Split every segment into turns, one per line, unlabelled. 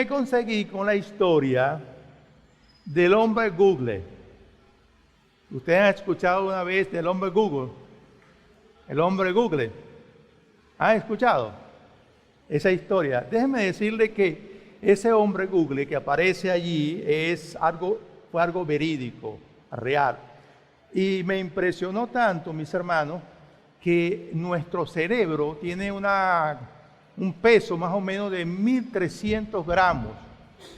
me conseguí con la historia del hombre Google. ¿Ustedes han escuchado una vez del hombre Google? El hombre Google. ¿Han escuchado esa historia? Déjenme decirle que ese hombre Google que aparece allí fue algo verídico, real. Y me impresionó tanto, mis hermanos, que nuestro cerebro tiene un peso más o menos de 1.300 gramos,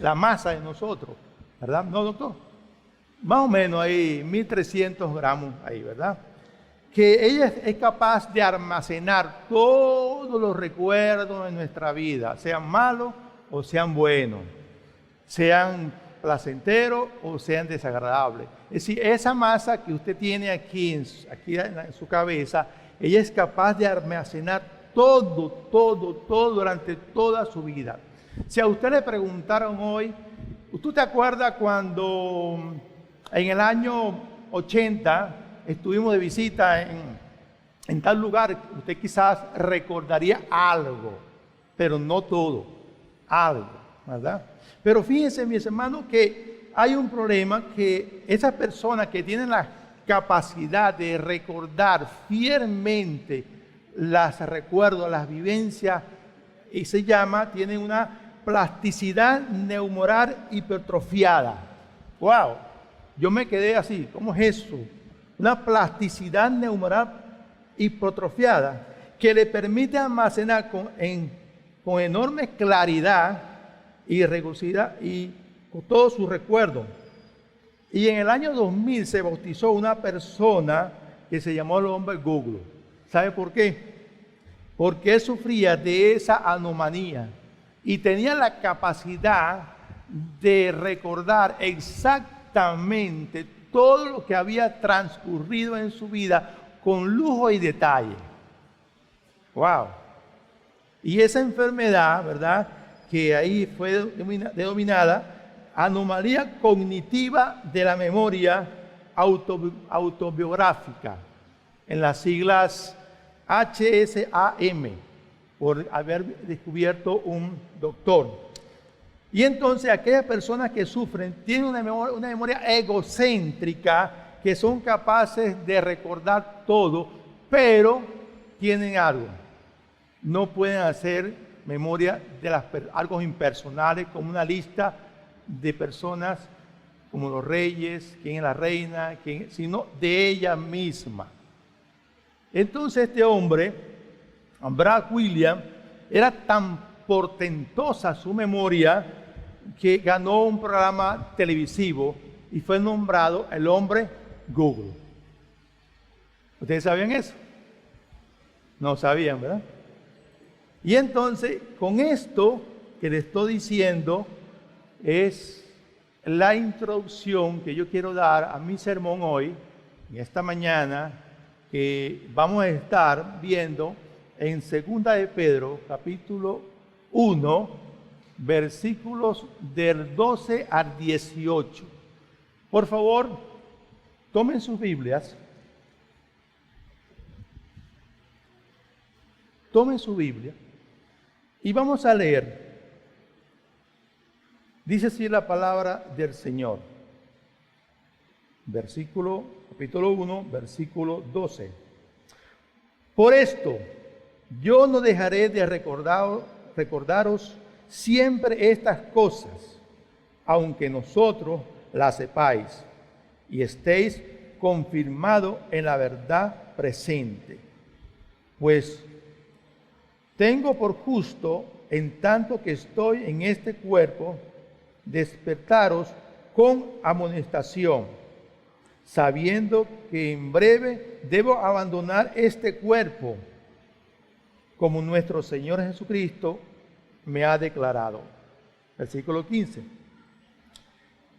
la masa de nosotros, ¿verdad? ¿No, doctor? Más o menos ahí, 1.300 gramos ahí, ¿verdad? Que ella es capaz de almacenar todos los recuerdos de nuestra vida, sean malos o sean buenos, sean placenteros o sean desagradables. Es decir, esa masa que usted tiene aquí en su cabeza, ella es capaz de almacenar todo durante toda su vida. Si a usted le preguntaron hoy, ¿usted te acuerda cuando en el año 80 estuvimos de visita en tal lugar? Usted quizás recordaría algo, pero no todo, algo, ¿verdad? Pero fíjense, mis hermanos, que hay un problema, que esas personas que tienen la capacidad de recordar fielmente los recuerdos, las vivencias, y tienen una plasticidad neuronal hipertrofiada. ¡Wow! Yo me quedé así, ¿cómo es eso? Una plasticidad neuronal hipertrofiada que le permite almacenar con enorme claridad y recursividad y con todos sus recuerdos. Y en el año 2000 se bautizó una persona que se llamó el hombre Google. ¿Sabe por qué? Porque él sufría de esa anomalía y tenía la capacidad de recordar exactamente todo lo que había transcurrido en su vida con lujo y detalle. ¡Wow! Y esa enfermedad, ¿verdad?, que ahí fue denominada anomalía cognitiva de la memoria autobiográfica, en las siglas HSAM, por haber descubierto un doctor. Y entonces aquellas personas que sufren tienen una memoria egocéntrica, que son capaces de recordar todo, pero tienen algo. No pueden hacer memoria de algo impersonales, como una lista de personas como los reyes, quién es la reina, sino de ella misma. Entonces este hombre, Brad Williams, era tan portentosa su memoria que ganó un programa televisivo y fue nombrado el hombre Google. ¿Ustedes sabían eso? No sabían, ¿verdad? Y entonces, con esto que le estoy diciendo, es la introducción que yo quiero dar a mi sermón hoy, en esta mañana, que vamos a estar viendo en 2 de Pedro, capítulo 1, versículos del 12 al 18. Por favor, tomen sus Biblias. Tomen su Biblia y vamos a leer. Dice así la palabra del Señor. Capítulo 1, versículo 12. Por esto, yo no dejaré de recordaros siempre estas cosas, aunque nosotros las sepáis y estéis confirmados en la verdad presente. Pues tengo por justo, en tanto que estoy en este cuerpo, despertaros con amonestación, sabiendo que en breve debo abandonar este cuerpo, como nuestro Señor Jesucristo me ha declarado. Versículo 15.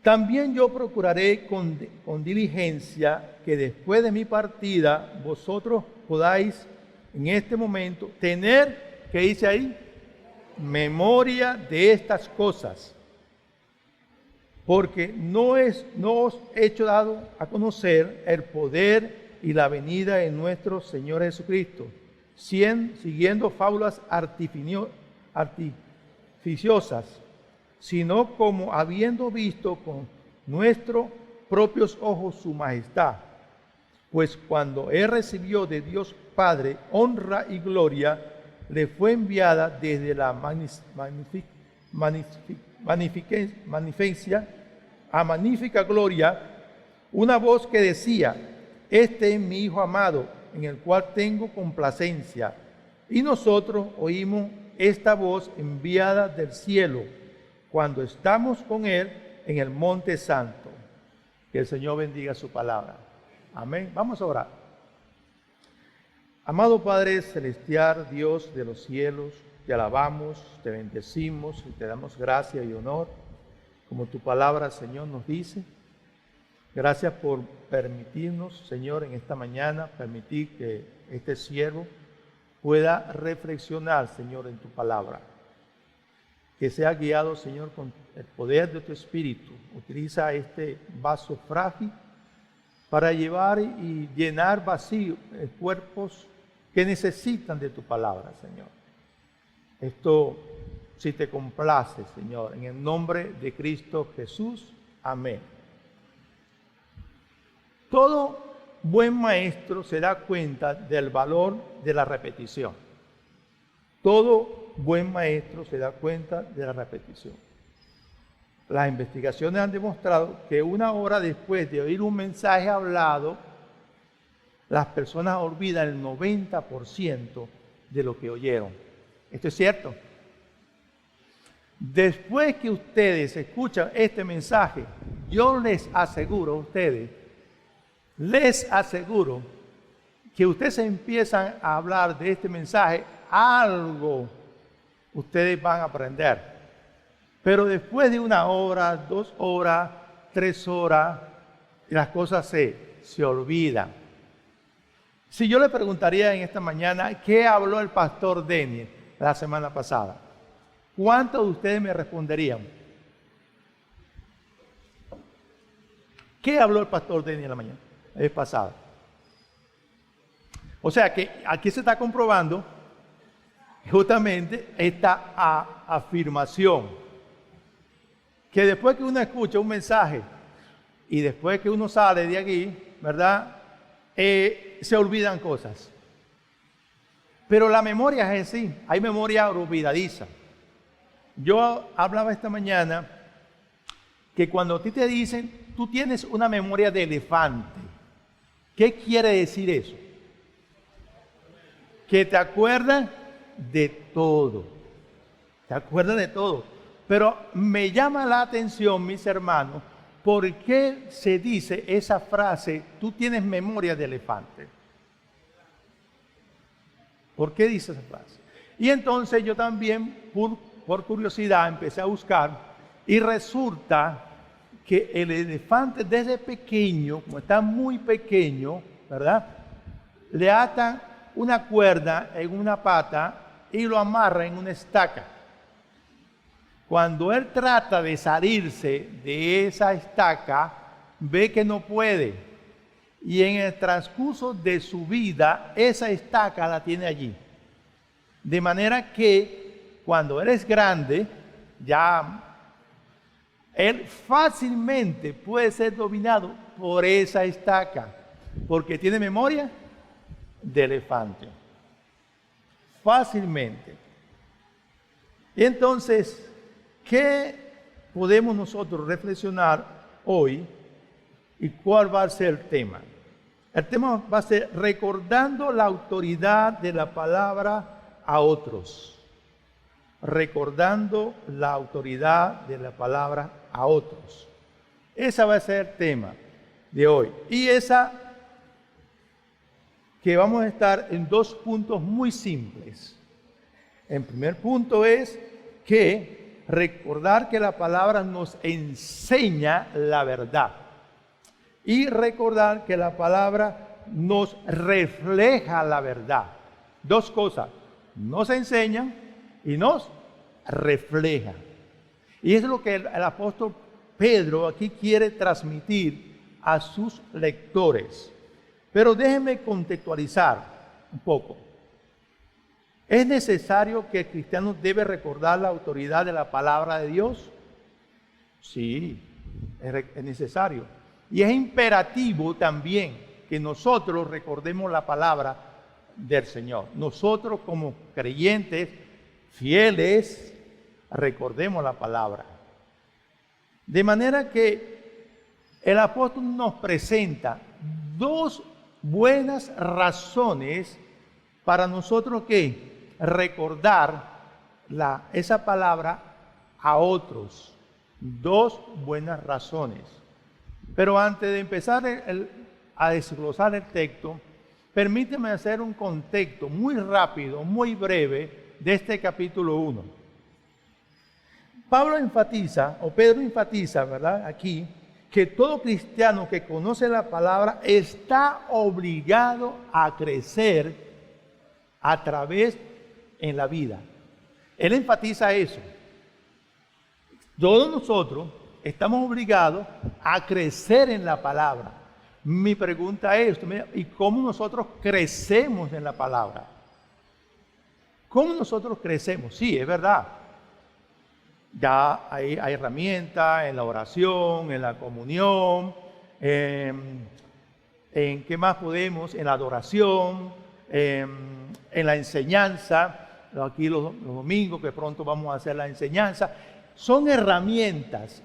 También yo procuraré con diligencia que después de mi partida vosotros podáis en este momento tener, ¿qué dice ahí? Memoria de estas cosas. Porque no os he hecho dado a conocer el poder y la venida de nuestro Señor Jesucristo, siguiendo fábulas artificiosas, sino como habiendo visto con nuestros propios ojos su majestad. Pues cuando él recibió de Dios Padre honra y gloria, le fue enviada desde la magnífica gloria, una voz que decía: este es mi Hijo amado, en el cual tengo complacencia. Y nosotros oímos esta voz enviada del cielo cuando estamos con él en el monte santo. Que el Señor bendiga su palabra. Amén. Vamos a orar. Amado Padre celestial, Dios de los cielos, te alabamos, te bendecimos y te damos gracia y honor, como tu palabra, Señor, nos dice. Gracias por permitirnos, Señor, en esta mañana, permitir que este siervo pueda reflexionar, Señor, en tu palabra. Que sea guiado, Señor, con el poder de tu Espíritu. Utiliza este vaso frágil para llevar y llenar vacíos, cuerpos que necesitan de tu palabra, Señor. Esto, si te complace, Señor, en el nombre de Cristo Jesús. Amén. Todo buen maestro se da cuenta del valor de la repetición. Todo buen maestro se da cuenta de la repetición. Las investigaciones han demostrado que 1 hora después de oír un mensaje hablado, las personas olvidan el 90% de lo que oyeron. ¿Esto es cierto? Después que ustedes escuchan este mensaje, yo les aseguro a ustedes, que ustedes empiezan a hablar de este mensaje, algo ustedes van a aprender. Pero después de 1 hora, 2 horas, 3 horas, las cosas se olvidan. Si yo le preguntaría en esta mañana, ¿qué habló el pastor Deniel la semana pasada? ¿Cuántos de ustedes me responderían? ¿Qué habló el pastor Deniel la mañana? La vez pasada. O sea que aquí se está comprobando justamente esta afirmación. Que después que uno escucha un mensaje y después que uno sale de aquí, ¿verdad? Se olvidan cosas. Pero la memoria es así, hay memoria olvidadiza. Yo hablaba esta mañana que cuando a ti te dicen, tú tienes una memoria de elefante. ¿Qué quiere decir eso? Que te acuerdas de todo. Te acuerdas de todo. Pero me llama la atención, mis hermanos, ¿por qué se dice esa frase, tú tienes memoria de elefante? ¿Por qué dice esa frase? Y entonces yo también, por curiosidad, empecé a buscar y resulta que el elefante desde pequeño, como está muy pequeño, ¿verdad? Le atan una cuerda en una pata y lo amarran en una estaca. Cuando él trata de salirse de esa estaca, ve que no puede. Y en el transcurso de su vida, esa estaca la tiene allí. De manera que cuando él es grande, ya él fácilmente puede ser dominado por esa estaca, porque tiene memoria de elefante. Fácilmente. Y entonces, ¿qué podemos nosotros reflexionar hoy y cuál va a ser el tema? El tema va a ser recordando la autoridad de la palabra a otros. Recordando la autoridad de la palabra a otros. Ese va a ser el tema de hoy. Y esa que vamos a estar en 2 puntos muy simples. El primer punto es que recordar que la palabra nos enseña la verdad. Y recordar que la palabra nos refleja la verdad. 2 cosas. Nos enseñan y nos refleja. Y eso es lo que el apóstol Pedro aquí quiere transmitir a sus lectores. Pero déjenme contextualizar un poco. ¿Es necesario que el cristiano debe recordar la autoridad de la palabra de Dios? Sí, es necesario. Y es imperativo también que nosotros recordemos la palabra del Señor. Nosotros como creyentes fieles, recordemos la palabra. De manera que el apóstol nos presenta dos buenas razones para nosotros que recordar esa palabra a otros. Dos buenas razones. Pero antes de empezar a desglosar el texto, permíteme hacer un contexto muy rápido, muy breve de este capítulo 1. Pedro enfatiza, ¿verdad? Aquí, que todo cristiano que conoce la palabra está obligado a crecer a través en la vida. Él enfatiza eso. Todos nosotros estamos obligados a crecer en la palabra. Mi pregunta es, ¿y cómo nosotros crecemos en la palabra? ¿Cómo nosotros crecemos? Sí, es verdad. Ya hay herramientas en la oración, en la comunión, en qué más podemos, en la adoración, en la enseñanza. Aquí los domingos que pronto vamos a hacer la enseñanza. Son herramientas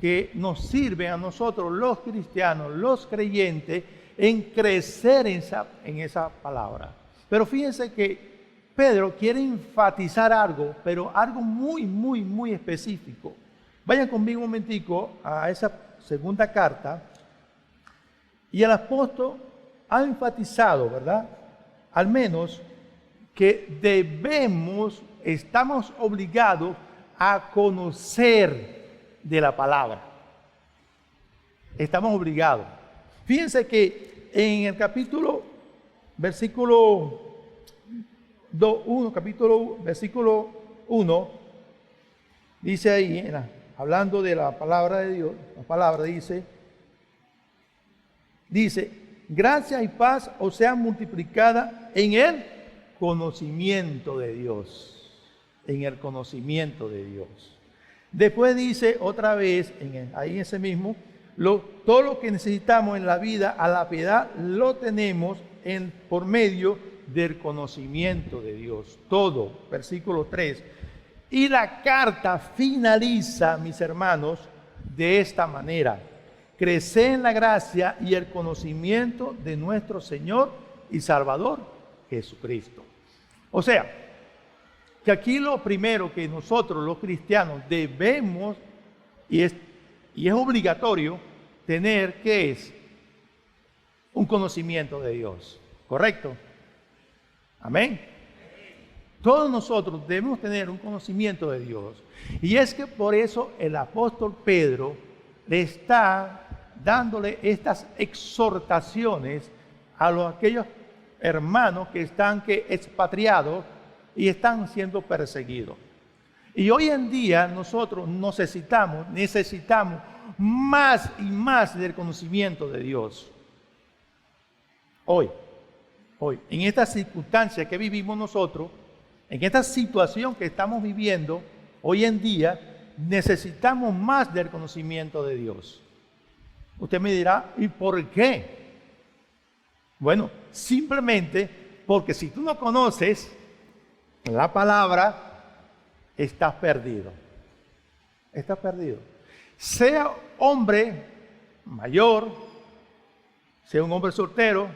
que nos sirven a nosotros los cristianos, los creyentes, en crecer en esa palabra. Pero fíjense que Pedro quiere enfatizar algo, pero algo muy, muy, muy específico. Vayan conmigo un momentico a esa segunda carta. Y el apóstol ha enfatizado, ¿verdad? Al menos que estamos obligados a conocer de la palabra. Estamos obligados. Fíjense que en el capítulo 1, dice ahí, hablando de la palabra de Dios, la palabra dice, gracia y paz os sean multiplicadas en el conocimiento de Dios. En el conocimiento de Dios. Después dice otra vez, ahí en ese mismo, todo lo que necesitamos en la vida, a la piedad, lo tenemos por medio del conocimiento de Dios. Todo, versículo 3. Y la carta finaliza, mis hermanos, de esta manera. Creced en la gracia y el conocimiento de nuestro Señor y Salvador Jesucristo. O sea, que aquí lo primero que nosotros los cristianos debemos, y es obligatorio, tener, ¿qué es? Un conocimiento de Dios. ¿Correcto? Amén. Todos nosotros debemos tener un conocimiento de Dios. Y es que por eso el apóstol Pedro le está dándole estas exhortaciones a aquellos hermanos que están expatriados y están siendo perseguidos. Y hoy en día nosotros necesitamos más y más del conocimiento de Dios. Hoy, en esta circunstancia que vivimos nosotros, en esta situación que estamos viviendo, hoy en día necesitamos más del conocimiento de Dios. Usted me dirá, ¿y por qué? Bueno, simplemente porque si tú no conoces la palabra, estás perdido. Estás perdido. Sea hombre mayor, sea un hombre soltero,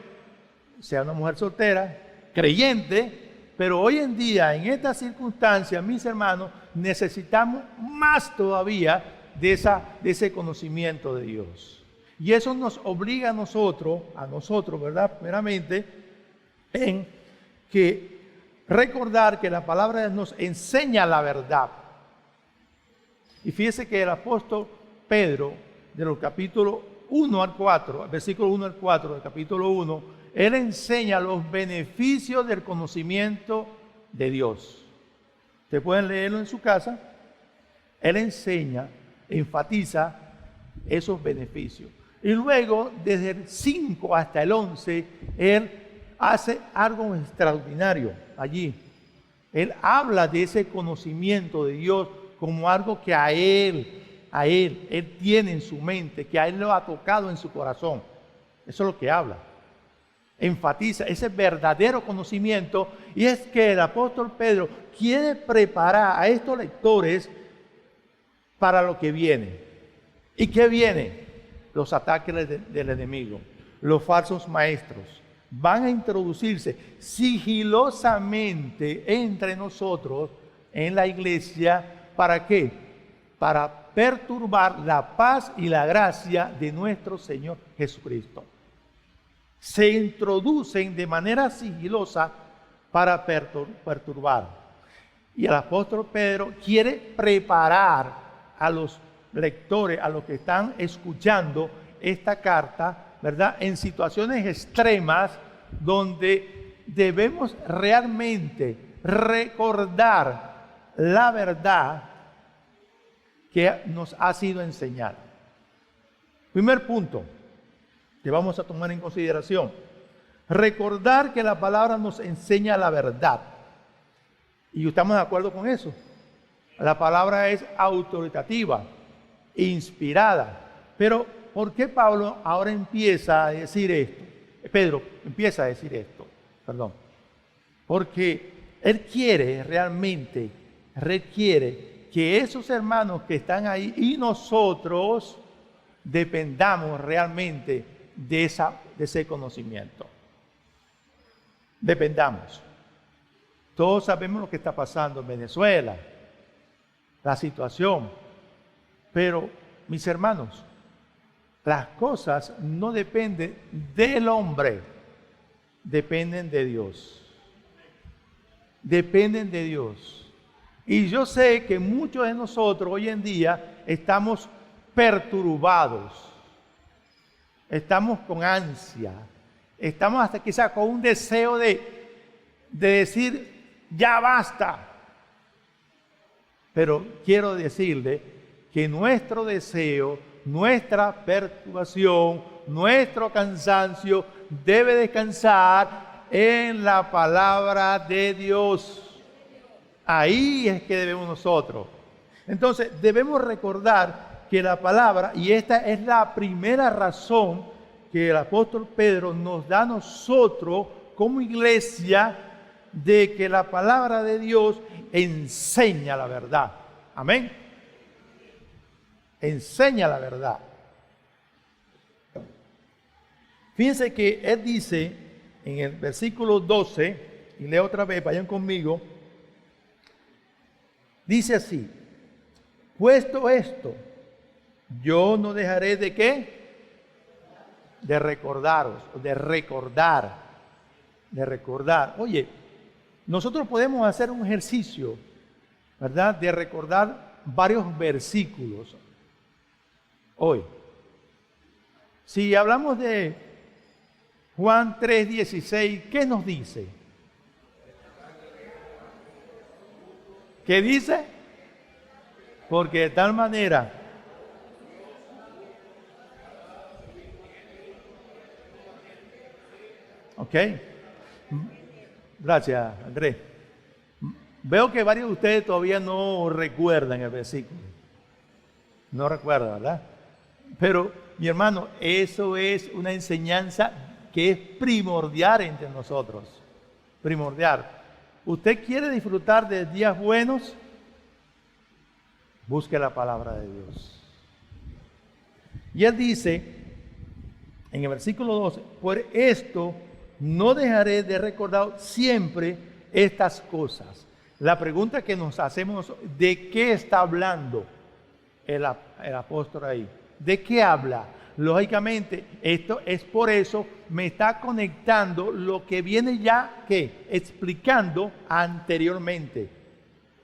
sea una mujer soltera, creyente, pero hoy en día, en esta circunstancia, mis hermanos, necesitamos más todavía de ese conocimiento de Dios. Y eso nos obliga a nosotros, ¿verdad? Primeramente, en que recordar que la palabra nos enseña la verdad. Y fíjese que el apóstol Pedro, de los capítulos 1 al 4, versículo 1 al 4 del capítulo 1, él enseña los beneficios del conocimiento de Dios. Ustedes pueden leerlo en su casa. Él enseña, enfatiza esos beneficios. Y luego, desde el 5 hasta el 11, él hace algo extraordinario allí. Él habla de ese conocimiento de Dios como algo que Él tiene en su mente, que a Él lo ha tocado en su corazón. Eso es lo que habla. Enfatiza ese verdadero conocimiento, y es que el apóstol Pedro quiere preparar a estos lectores para lo que viene. ¿Y qué viene? Los ataques del enemigo, los falsos maestros. Van a introducirse sigilosamente entre nosotros en la iglesia. ¿Para qué? Para perturbar la paz y la gracia de nuestro Señor Jesucristo. Se introducen de manera sigilosa para perturbar. Y el apóstol Pedro quiere preparar a los lectores, a los que están escuchando esta carta, ¿verdad?, en situaciones extremas donde debemos realmente recordar la verdad que nos ha sido enseñada. Primer punto que vamos a tomar en consideración: recordar que la palabra nos enseña la verdad. Y estamos de acuerdo con eso. La palabra es autoritativa, inspirada. Pero ¿por qué Pablo ahora empieza a decir esto? Pedro empieza a decir esto, perdón. Porque él requiere que esos hermanos que están ahí y nosotros dependamos realmente de ese conocimiento. Dependamos. Todos sabemos lo que está pasando en Venezuela, la situación. Pero, mis hermanos, las cosas no dependen del hombre, dependen de Dios. Dependen de Dios. Y yo sé que muchos de nosotros hoy en día estamos perturbados, estamos con ansia, estamos hasta quizás con un deseo de decir, ya basta. Pero quiero decirle que nuestro deseo, nuestra perturbación, nuestro cansancio debe descansar en la palabra de Dios. Ahí es que debemos nosotros. Entonces debemos recordar que la palabra, y esta es la primera razón que el apóstol Pedro nos da a nosotros como iglesia, de que la palabra de Dios enseña la verdad. Amén. Enseña la verdad. Fíjense que él dice en el versículo 12, y leo otra vez, vayan conmigo. Dice así: puesto esto, yo no dejaré de ¿qué? De recordaros, de recordar. Oye, nosotros podemos hacer un ejercicio, ¿verdad?, de recordar varios versículos hoy. Si hablamos de Juan 3:16, ¿qué nos dice? ¿Qué dice? Porque de tal manera ¿ok? Gracias, Andrés. Veo que varios de ustedes todavía no recuerdan el versículo. No recuerdan, ¿verdad? Pero, mi hermano, eso es una enseñanza que es primordial entre nosotros. Primordial. ¿Usted quiere disfrutar de días buenos? Busque la palabra de Dios. Y él dice, en el versículo 12, por esto no dejaré de recordar siempre estas cosas. La pregunta que nos hacemos, ¿de qué está hablando el apóstol ahí? ¿De qué habla? Lógicamente, esto es por eso, me está conectando lo que viene ya, ¿qué? Explicando anteriormente.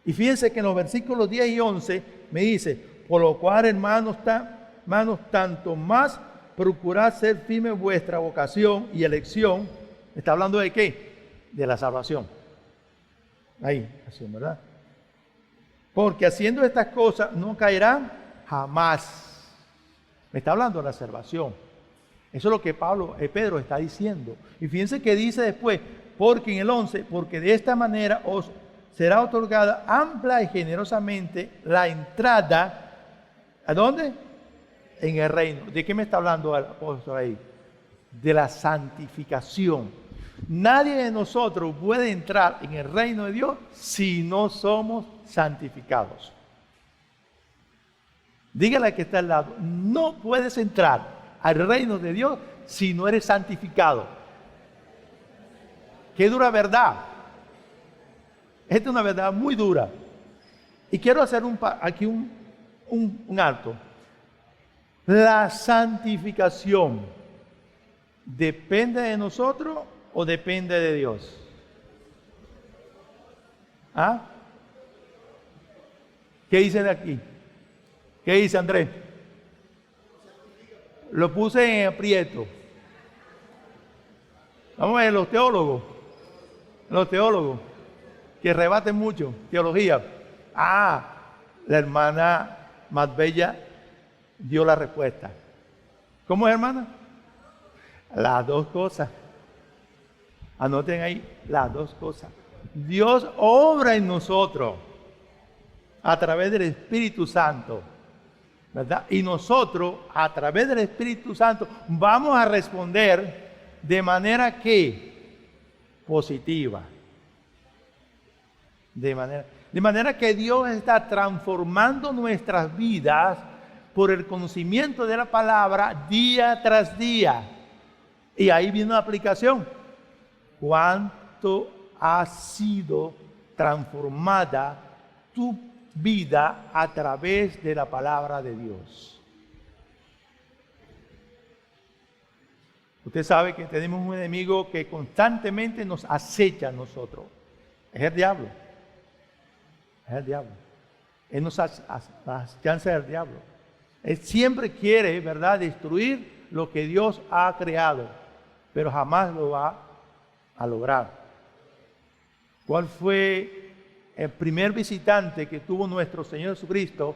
Y fíjense que en los versículos 10 y 11 me dice, por lo cual, hermanos, tanto más procurad ser firme vuestra vocación y elección. ¿Está hablando de qué? De la salvación. Ahí, así, ¿verdad? Porque haciendo estas cosas no caerán jamás. Me está hablando de la salvación. Eso es lo que Pedro está diciendo. Y fíjense que dice después, porque en el 11, porque de esta manera os será otorgada amplia y generosamente la entrada, ¿a dónde? En el reino. ¿De qué me está hablando el apóstol ahí? De la santificación. Nadie de nosotros puede entrar en el reino de Dios si no somos santificados. Dígale al que está al lado, no puedes entrar al reino de Dios si no eres santificado. Qué dura verdad. Esta es una verdad muy dura. Y quiero hacer aquí un alto. La santificación depende de nosotros o depende de Dios. ¿Ah? ¿Qué dicen aquí? ¿Qué dice Andrés? Lo puse en aprieto. Vamos a ver los teólogos que rebaten mucho teología. La hermana más bella dio la respuesta. ¿Cómo es, hermana? Las dos cosas. Anoten ahí las dos cosas. Dios obra en nosotros a través del Espíritu Santo, ¿verdad? Y nosotros, a través del Espíritu Santo, vamos a responder de manera que positiva. De manera que Dios está transformando nuestras vidas por el conocimiento de la palabra día tras día. Y ahí viene una aplicación. ¿Cuánto ha sido transformada tu vida a través de la palabra de Dios? Usted sabe que tenemos un enemigo que constantemente nos acecha a nosotros. Es el diablo. Es el diablo. Él nos achanza del diablo. Él siempre quiere, ¿verdad?, destruir lo que Dios ha creado, pero jamás lo va a lograr. ¿Cuál fue el primer visitante que tuvo nuestro Señor Jesucristo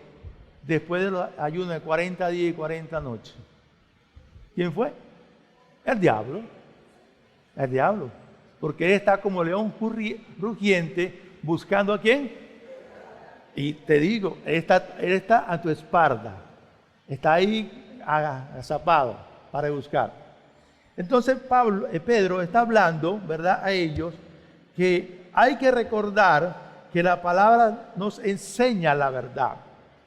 después del ayuno de 40 días y 40 noches? ¿Quién fue? El diablo. El diablo. Porque él está como león rugiente buscando ¿a quién? Y te digo, él está a tu espalda. Está ahí agazapado para buscar. Entonces Pedro está hablando, ¿verdad?, a ellos que hay que recordar que la palabra nos enseña la verdad.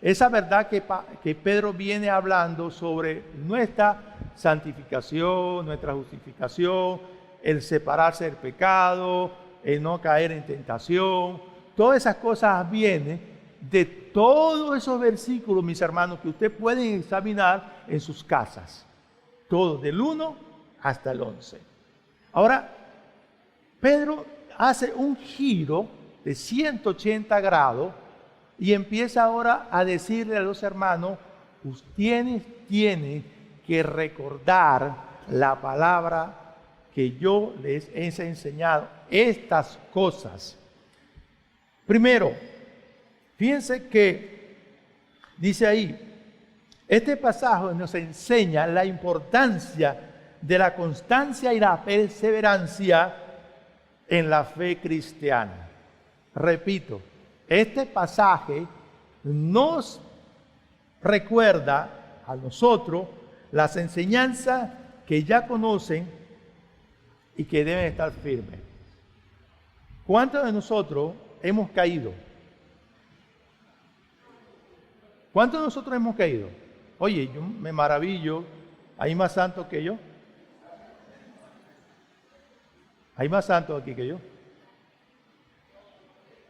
Esa verdad que Pedro viene hablando sobre nuestra santificación, nuestra justificación, el separarse del pecado, el no caer en tentación. Todas esas cosas vienen de todos esos versículos, mis hermanos, que ustedes pueden examinar en sus casas. Todos, del 1 hasta el 11. Ahora, Pedro hace un giro de 180 grados y empieza ahora a decirle a los hermanos, ustedes tienen que recordar la palabra que yo les he enseñado, estas cosas. Primero, fíjense que dice ahí, este pasaje nos enseña la importancia de la constancia y la perseverancia en la fe cristiana. Repito, este pasaje nos recuerda a nosotros las enseñanzas que ya conocen y que deben estar firmes. ¿Cuántos de nosotros hemos caído? ¿Cuántos de nosotros hemos caído? Oye, yo me maravillo, ¿hay más santos que yo? ¿Hay más santos aquí que yo?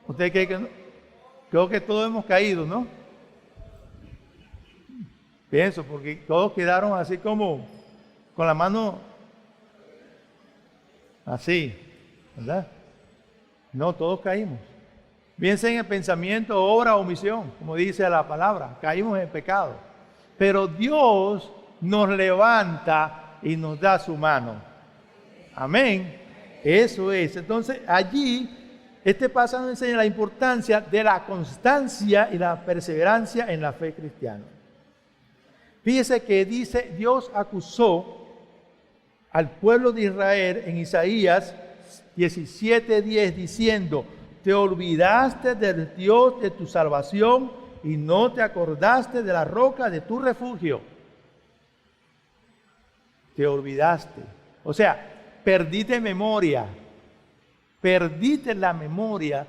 ¿Usted cree que no? Creo que todos hemos caído, ¿no? Pienso, porque todos quedaron así como con la mano así, ¿verdad? No, todos caímos. Piensen en el pensamiento, obra o omisión, como dice la palabra, caímos en pecado. Pero Dios nos levanta y nos da su mano. Amén. Eso es. Entonces allí, este pasaje nos enseña la importancia de la constancia y la perseverancia en la fe cristiana. Fíjese que dice, Dios acusó al pueblo de Israel en Isaías 17:10 diciendo, te olvidaste del Dios de tu salvación y no te acordaste de la roca de tu refugio. Te olvidaste. O sea, perdiste memoria. Perdiste la memoria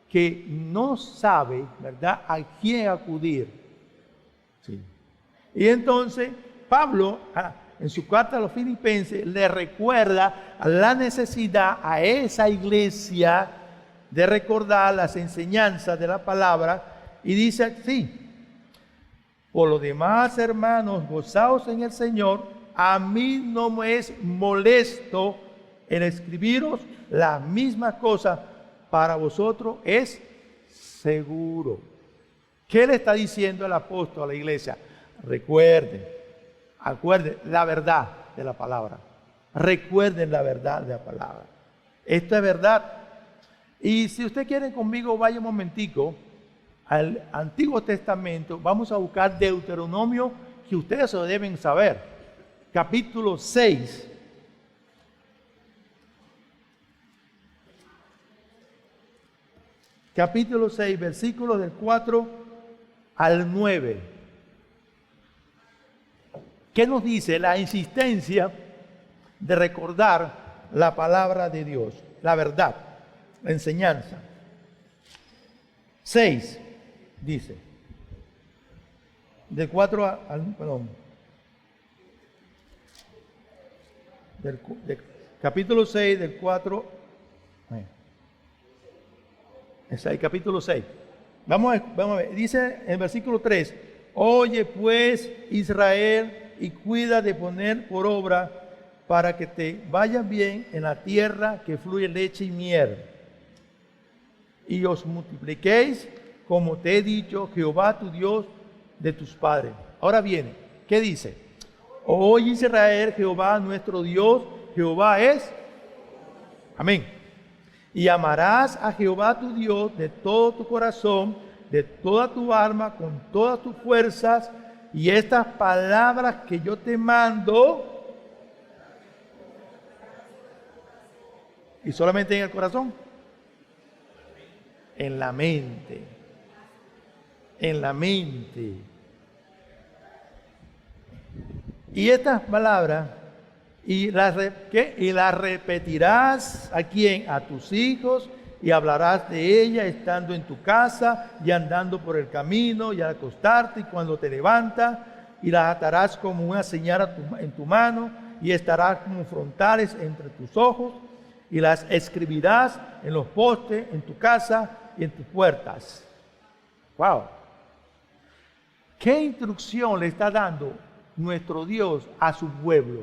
que no sabe, ¿verdad?, a quién acudir. Sí. Y entonces, Pablo, en su carta a los Filipenses, le recuerda la necesidad a esa iglesia de recordar las enseñanzas de la palabra y dice así: por lo demás, hermanos, gozaos en el Señor. A mí no me es molesto en escribiros las mismas cosas, para vosotros es seguro. ¿Qué le está diciendo el apóstol a la iglesia? Recuerden la verdad de la palabra. Recuerden la verdad de la palabra. Esto es verdad. Y si ustedes quieren conmigo, vaya un momentico al Antiguo Testamento. Vamos a buscar Deuteronomio, que ustedes lo deben saber. Capítulo 6. Capítulo 6, versículos del 4 al 9. ¿Qué nos dice? La insistencia de recordar la palabra de Dios, la verdad, la enseñanza. 6, dice. Del 4 al... Perdón. Capítulo 6, del 4... Es el capítulo 6. Vamos a ver. Dice en el versículo 3: oye pues, Israel, y cuida de poner por obra para que te vaya bien en la tierra que fluye leche y miel. Y os multipliquéis, como te he dicho, Jehová tu Dios de tus padres. Ahora viene, ¿qué dice? Oye Israel, Jehová nuestro Dios, Jehová es. Amén. Y amarás a Jehová tu Dios de todo tu corazón, de toda tu alma, con todas tus fuerzas. Y estas palabras que yo te mando, y solamente en el corazón, en la mente, en la mente. Y estas palabras, y las repetirás ¿a quién? A tus hijos, y hablarás de ella estando en tu casa y andando por el camino y al acostarte y cuando te levantas, y las atarás como una señal en tu mano y estarás como frontales entre tus ojos, y las escribirás en los postes, en tu casa y en tus puertas. ¡Wow! ¿Qué instrucción le está dando nuestro Dios a su pueblo?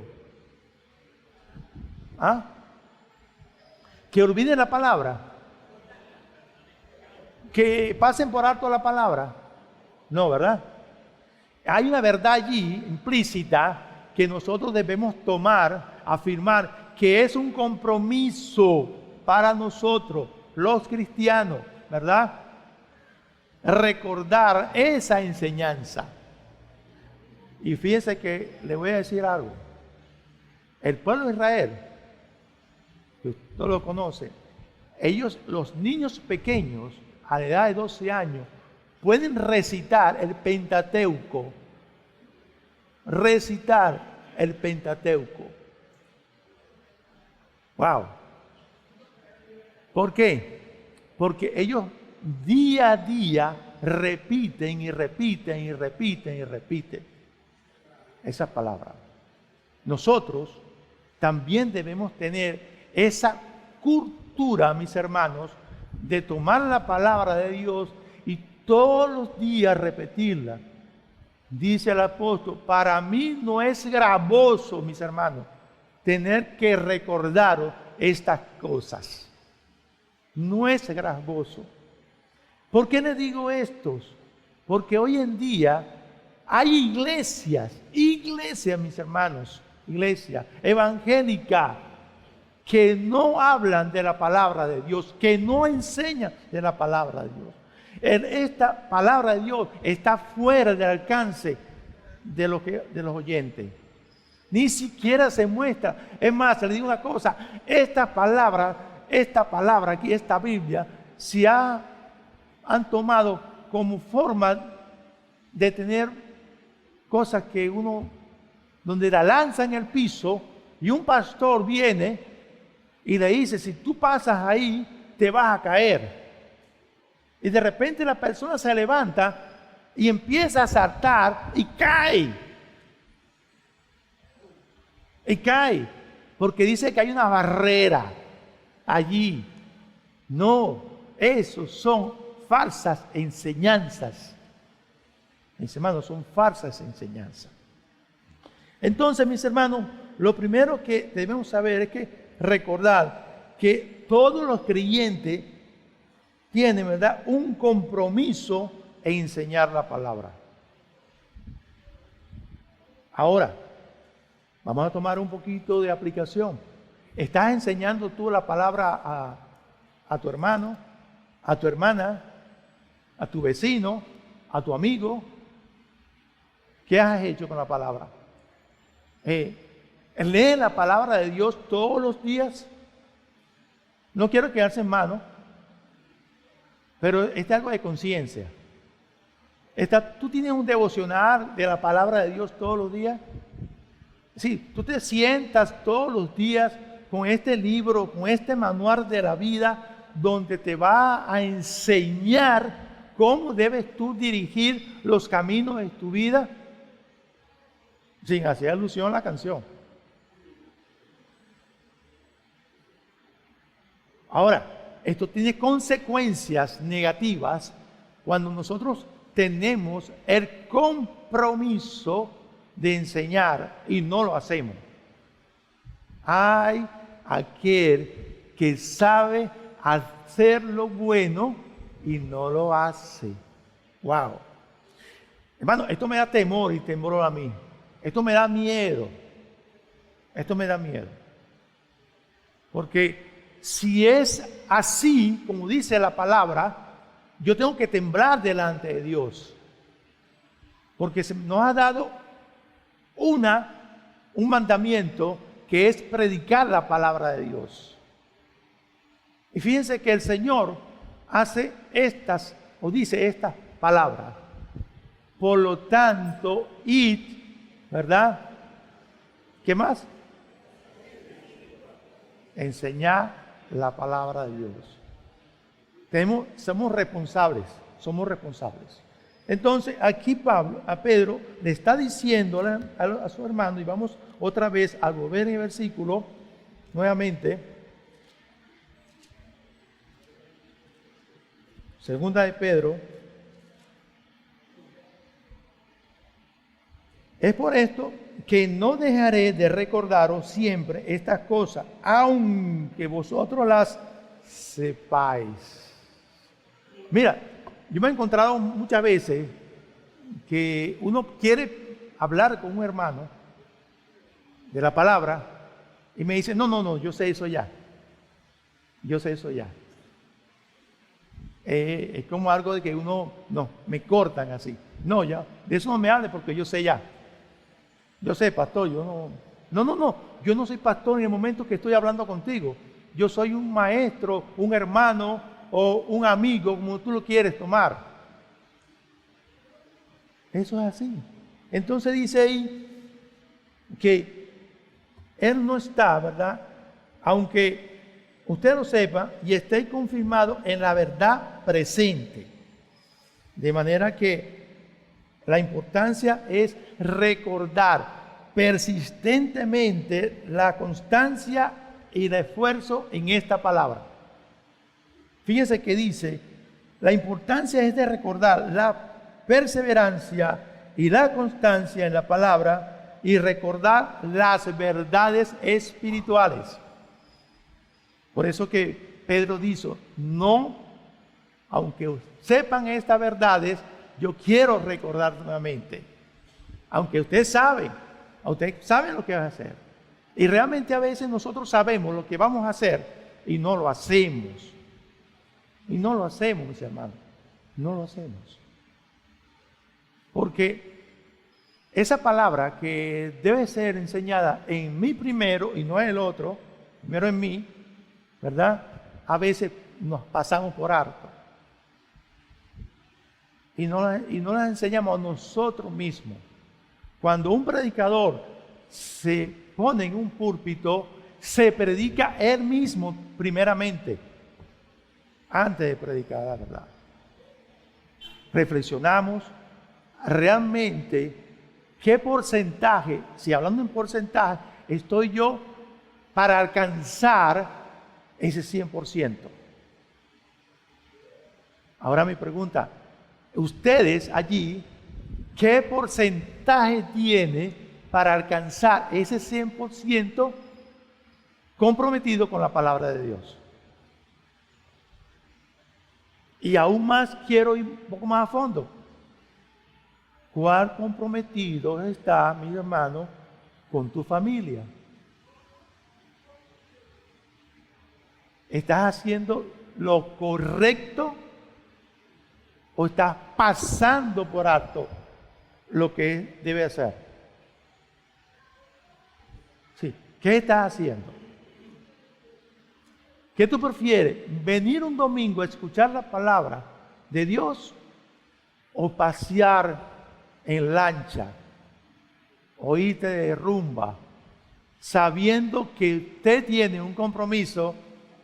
¿Ah? Que olviden la palabra, que pasen por alto la palabra. No, ¿verdad? Hay una verdad allí implícita que nosotros debemos tomar, afirmar, que es un compromiso para nosotros, los cristianos, ¿verdad? Recordar esa enseñanza. Y fíjense que le voy a decir algo. El pueblo de Israel, que usted lo conoce, ellos, los niños pequeños, a la edad de 12 años, pueden recitar el Pentateuco. Recitar el Pentateuco. ¡Wow! ¿Por qué? Porque ellos día a día repiten y repiten y repiten y repiten esa palabra. Nosotros también debemos tener esa cultura, mis hermanos, de tomar la palabra de Dios y todos los días repetirla. Dice el apóstol: para mí no es gravoso, mis hermanos, tener que recordaros estas cosas. No es gravoso. ¿Por qué les digo esto? Porque hoy en día hay iglesias, mis hermanos, iglesia evangélica, que no hablan de la palabra de Dios, que no enseñan de la palabra de Dios. Esta palabra de Dios está fuera del alcance de los oyentes. Ni siquiera se muestra. Es más, le digo una cosa: esta palabra aquí, esta Biblia, han tomado como forma de tener cosas que donde la lanza en el piso y un pastor viene y le dice, si tú pasas ahí, te vas a caer. Y de repente la persona se levanta y empieza a saltar y cae. Y cae, porque dice que hay una barrera allí. No, esos son falsas enseñanzas. Mis hermanos, son falsas enseñanzas. Entonces, mis hermanos, lo primero que debemos saber es que recordar que todos los creyentes tienen, ¿verdad?, un compromiso en enseñar la palabra. Ahora, vamos a tomar un poquito de aplicación. ¿Estás enseñando tú la palabra a tu hermano, a tu hermana, a tu vecino, a tu amigo? ¿Qué has hecho con la palabra? ¿Lee la palabra de Dios todos los días? No quiero quedarse en mano, pero es algo de conciencia. ¿Tú tienes un devocional de la palabra de Dios todos los días? Sí, tú te sientas todos los días con este libro, con este manual de la vida, donde te va a enseñar cómo debes tú dirigir los caminos de tu vida, sin hacer alusión a la canción. Ahora, esto tiene consecuencias negativas cuando nosotros tenemos el compromiso de enseñar y no lo hacemos. Hay aquel que sabe hacer lo bueno y no lo hace. Wow. Hermano, esto me da temor y temor a mí. Esto me da miedo. Esto me da miedo. Porque si es así, como dice la palabra, yo tengo que temblar delante de Dios. Porque nos ha dado un mandamiento que es predicar la palabra de Dios. Y fíjense que el Señor hace dice estas palabras. Por lo tanto, id, ¿verdad? ¿Qué más? Enseñar la palabra de Dios. Somos responsables. Entonces, aquí Pedro le está diciendo a su hermano, y vamos otra vez a volver en el versículo, nuevamente, segunda de Pedro. Es por esto que no dejaré de recordaros siempre estas cosas, aunque vosotros las sepáis. Mira, yo me he encontrado muchas veces que uno quiere hablar con un hermano de la palabra y me dice, no, yo sé eso ya. Es como algo de que me cortan así. No, ya, de eso no me hable porque yo sé ya. Yo sé, pastor, yo no soy pastor en el momento que estoy hablando contigo. Yo soy un maestro, un hermano o un amigo, como tú lo quieres tomar. Eso es así. Entonces dice ahí que Él no está, ¿verdad? Aunque usted lo sepa y esté confirmado en la verdad presente. De manera que la importancia es recordar persistentemente la constancia y el esfuerzo en esta palabra. Fíjense que dice, la importancia es de recordar la perseverancia y la constancia en la palabra y recordar las verdades espirituales. Por eso que Pedro dice, no, aunque sepan estas verdades, yo quiero recordar nuevamente. Aunque usted sabe lo que va a hacer. Y realmente a veces nosotros sabemos lo que vamos a hacer y no lo hacemos. Y no lo hacemos, mis hermanos. No lo hacemos. Porque esa palabra que debe ser enseñada en mí primero y no en el otro, primero en mí, ¿verdad? A veces nos pasamos por alto. Y no las enseñamos a nosotros mismos. Cuando un predicador se pone en un púlpito, se predica él mismo primeramente, antes de predicar la verdad. Reflexionamos realmente qué porcentaje, si hablando en porcentaje, estoy yo para alcanzar ese 100%. Ahora mi pregunta, ustedes allí, ¿qué porcentaje tiene para alcanzar ese 100% comprometido con la palabra de Dios? Y aún más quiero ir un poco más a fondo. ¿Cuál comprometido está, mi hermano, con tu familia? ¿Estás haciendo lo correcto o estás pasando por alto lo que debe hacer? Sí. ¿Qué estás haciendo? ¿Qué tú prefieres? ¿Venir un domingo a escuchar la palabra de Dios o pasear en lancha, o irte de rumba, sabiendo que usted tiene un compromiso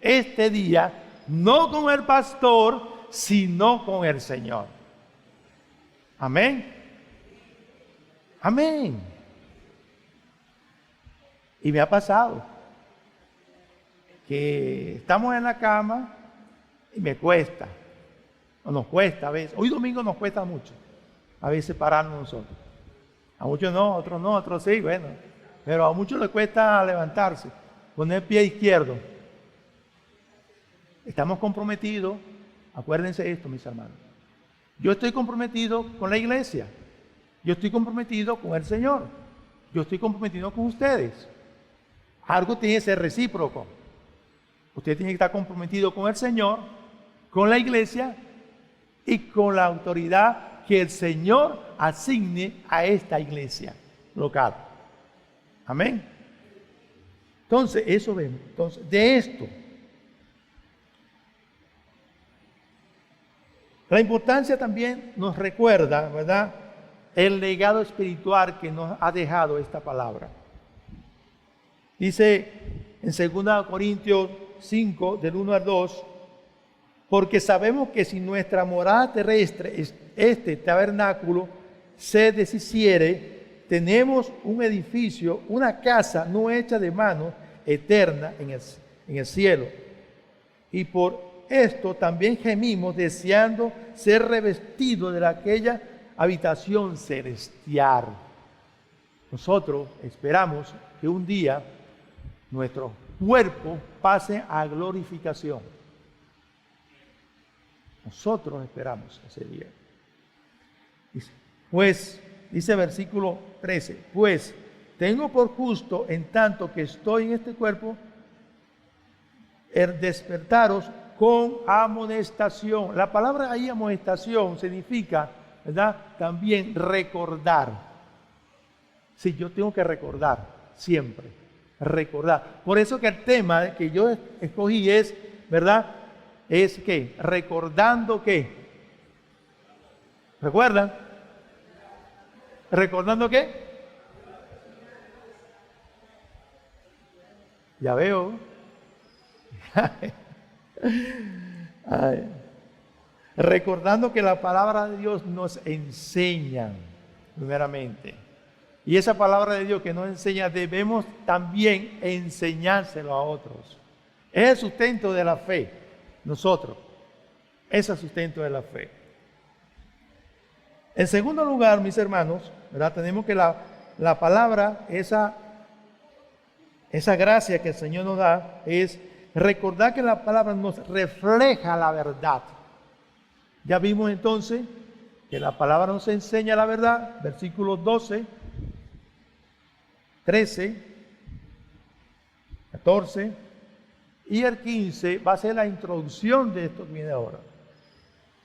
este día, no con el pastor, sino con el Señor? Amén. Amén. Y me ha pasado que estamos en la cama y me cuesta, o nos cuesta a veces. Hoy domingo nos cuesta mucho, a veces pararnos nosotros. A muchos no, otros sí, bueno. Pero a muchos les cuesta levantarse, poner el pie izquierdo. Estamos comprometidos, acuérdense esto, mis hermanos. Yo estoy comprometido con la iglesia. Yo estoy comprometido con el Señor. Yo estoy comprometido con ustedes. Algo tiene que ser recíproco. Usted tiene que estar comprometido con el Señor, con la iglesia y con la autoridad que el Señor asigne a esta iglesia local. Amén. Entonces, eso vemos. Entonces, de esto, la importancia también nos recuerda, ¿verdad?, el legado espiritual que nos ha dejado esta palabra. Dice en 2 Corintios 5, del 1 al 2, porque sabemos que si nuestra morada terrestre, este tabernáculo, se deshiciere, tenemos un edificio, una casa no hecha de mano, eterna en el cielo. Y por esto también gemimos, deseando ser revestidos de aquella habitación celestial. Nosotros esperamos que un día nuestro cuerpo pase a glorificación. Nosotros esperamos ese día. Dice versículo 13, pues tengo por justo, en tanto que estoy en este cuerpo, el despertaros con amonestación. La palabra ahí, amonestación, significa, ¿verdad?, también recordar. Sí, yo tengo que recordar siempre, recordar. Por eso que el tema que yo escogí es, ¿verdad?, es que recordando qué. ¿Recuerdan? ¿Recordando qué? Ya veo. Ay. Recordando que la palabra de Dios nos enseña, primeramente. Y esa palabra de Dios que nos enseña, debemos también enseñárselo a otros. Es el sustento de la fe, nosotros. Es el sustento de la fe. En segundo lugar, mis hermanos, ¿verdad?, tenemos que la palabra, esa gracia que el Señor nos da, es recordar que la palabra nos refleja la verdad. Ya vimos entonces que la palabra nos enseña la verdad, versículos 12, 13, 14 y el 15 va a ser la introducción de esto que viene ahora.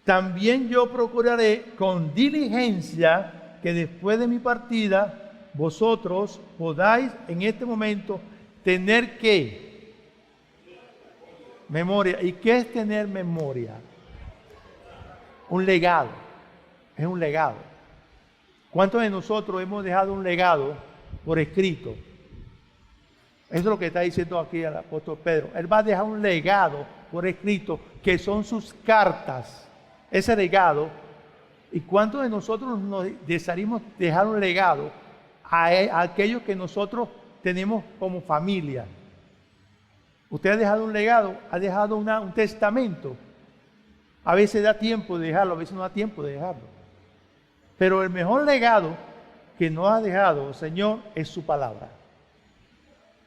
También yo procuraré con diligencia que después de mi partida vosotros podáis en este momento tener que Memoria. ¿Y qué es tener memoria? Un legado. Es un legado. ¿Cuántos de nosotros hemos dejado un legado por escrito? Eso es lo que está diciendo aquí el apóstol Pedro. Él va a dejar un legado por escrito, que son sus cartas. Ese legado. ¿Y cuántos de nosotros nos desearíamos dejar un legado a aquellos que nosotros tenemos como familia? Usted ha dejado un legado, ha dejado un testamento. A veces da tiempo de dejarlo, a veces no da tiempo de dejarlo. Pero el mejor legado que nos ha dejado, Señor, es su palabra.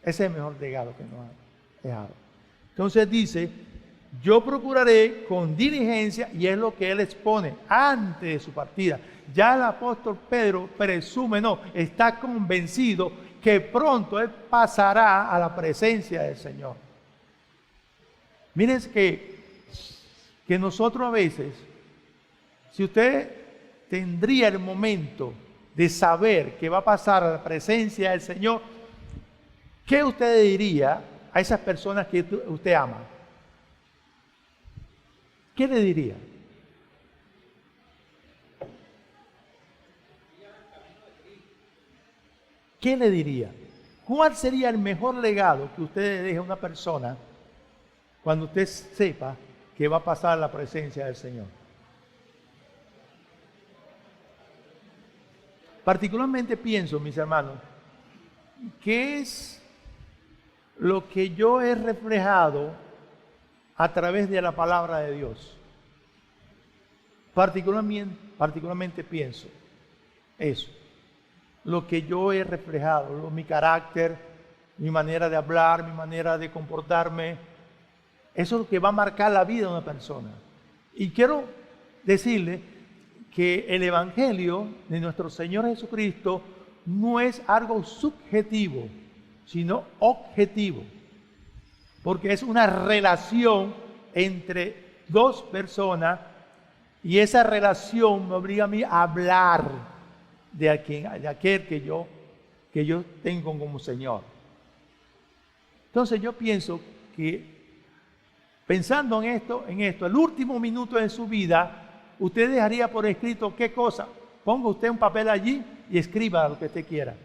Ese es el mejor legado que nos ha dejado. Entonces dice, yo procuraré con diligencia, y es lo que él expone antes de su partida. Ya el apóstol Pedro presume, no, está convencido que pronto él pasará a la presencia del Señor. Miren que nosotros a veces, si usted tendría el momento de saber que va a pasar a la presencia del Señor, ¿qué usted diría a esas personas que usted ama? ¿Qué le diría? ¿Qué le diría? ¿Cuál sería el mejor legado que usted le deje a una persona cuando usted sepa que va a pasar a la presencia del Señor? Particularmente pienso, mis hermanos, ¿qué es lo que yo he reflejado a través de la palabra de Dios? Particularmente pienso eso. Lo que yo he reflejado, mi carácter, mi manera de hablar, mi manera de comportarme, eso es lo que va a marcar la vida de una persona. Y quiero decirle que el Evangelio de nuestro Señor Jesucristo no es algo subjetivo, sino objetivo. Porque es una relación entre dos personas y esa relación me obliga a mí a hablar de aquel que yo tengo como Señor. Entonces yo pienso que pensando en esto, el último minuto de su vida, usted dejaría por escrito qué cosa. Ponga usted un papel allí y escriba lo que usted quiera.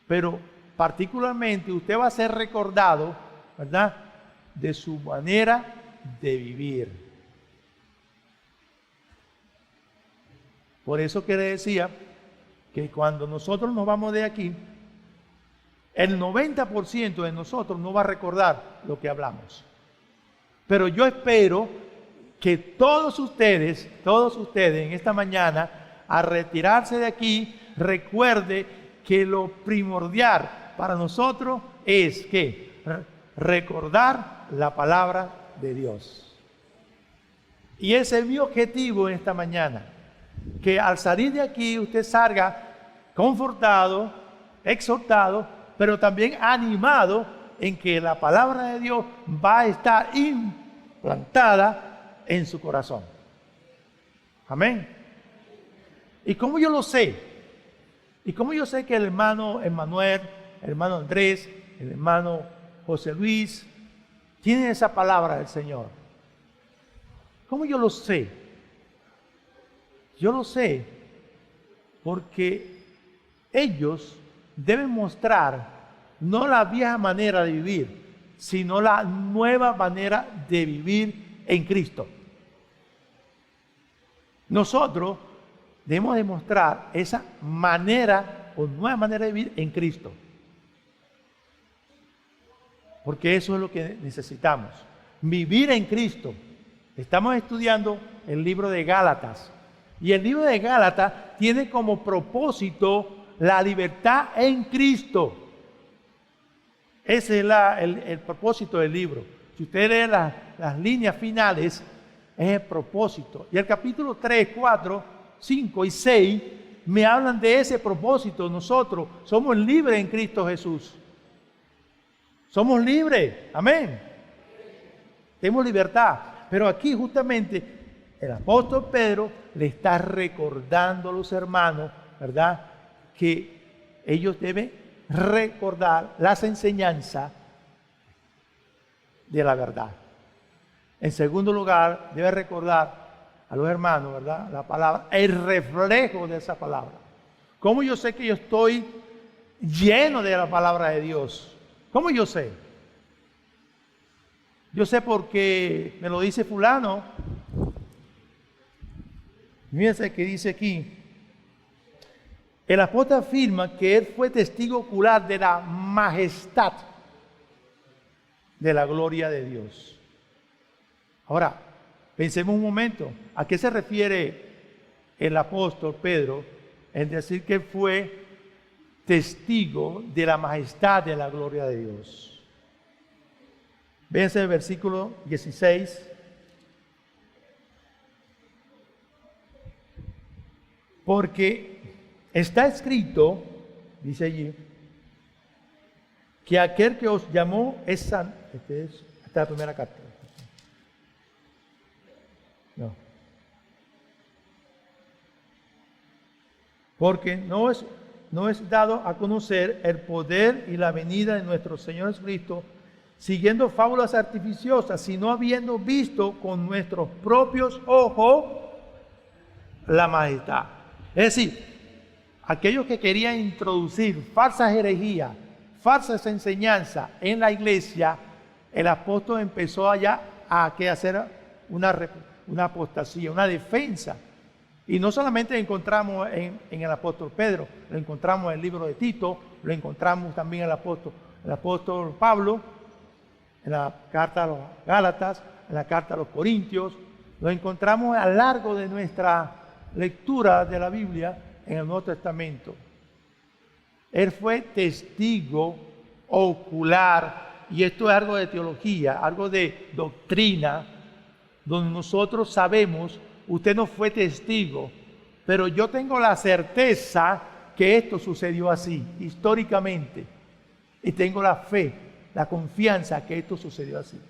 Pero particularmente usted va a ser recordado, ¿verdad?, de su manera de vivir. Por eso que le decía que cuando nosotros nos vamos de aquí, el 90% de nosotros no va a recordar lo que hablamos. Pero yo espero que todos ustedes en esta mañana, al retirarse de aquí, recuerde que lo primordial para nosotros es que recordar la palabra de Dios. Y ese es mi objetivo en esta mañana, que al salir de aquí usted salga confortado, exhortado, pero también animado en que la palabra de Dios va a estar implantada en su corazón. Amén. ¿Y cómo yo lo sé? ¿Y cómo yo sé que el hermano Emmanuel, el hermano Andrés, el hermano José Luis tienen esa palabra del Señor? ¿Cómo yo lo sé? Yo lo sé porque ellos deben mostrar no la vieja manera de vivir, sino la nueva manera de vivir en Cristo. Nosotros debemos demostrar esa manera o nueva manera de vivir en Cristo. Porque eso es lo que necesitamos. Vivir en Cristo. Estamos estudiando el libro de Gálatas. Y el libro de Gálatas tiene como propósito la libertad en Cristo. Ese es el propósito del libro. Si usted lee las líneas finales, es el propósito. Y el capítulo 3, 4, 5 y 6 me hablan de ese propósito. Nosotros somos libres en Cristo Jesús. Somos libres. Amén. Tenemos libertad. Pero aquí justamente el apóstol Pedro le está recordando a los hermanos, ¿verdad?, que ellos deben recordar las enseñanzas de la verdad. En segundo lugar, debe recordar a los hermanos, ¿verdad? La palabra, el reflejo de esa palabra. ¿Cómo yo sé que yo estoy lleno de la palabra de Dios? ¿Cómo yo sé? Yo sé porque me lo dice fulano. Fíjense que dice aquí. El apóstol afirma que él fue testigo ocular de la majestad de la gloria de Dios. Ahora, pensemos un momento, ¿a qué se refiere el apóstol Pedro en decir que fue testigo de la majestad de la gloria de Dios? Véanse el versículo 16. Porque está escrito, dice allí, que aquel que os llamó es santo. Esta es la primera carta. No. Porque no es dado a conocer el poder y la venida de nuestro Señor Jesucristo siguiendo fábulas artificiosas, sino habiendo visto con nuestros propios ojos la majestad. Es decir, aquellos que querían introducir falsas herejías, falsas enseñanzas en la iglesia, el apóstol empezó allá a hacer una apostasía, una defensa. Y no solamente lo encontramos en el apóstol Pedro, lo encontramos en el libro de Tito, lo encontramos también en el apóstol Pablo, en la carta a los Gálatas, en la carta a los Corintios, lo encontramos a lo largo de nuestra lectura de la Biblia en el Nuevo Testamento. Él fue testigo ocular, y esto es algo de teología, algo de doctrina, donde nosotros sabemos, usted no fue testigo, pero yo tengo la certeza que esto sucedió así, históricamente, y tengo la fe, la confianza que esto sucedió así.